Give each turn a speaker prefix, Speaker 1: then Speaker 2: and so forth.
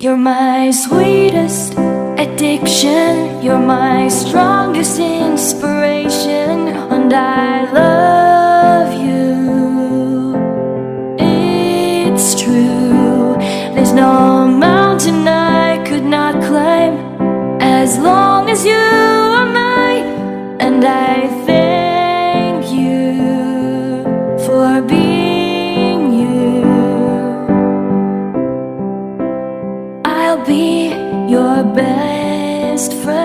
Speaker 1: You're my sweetest addiction, you're my strongest inspiration, and I love you. It's true, there's no mountain I could not climb as long as you are mine, and I thank you for being you. I'll be your best friend.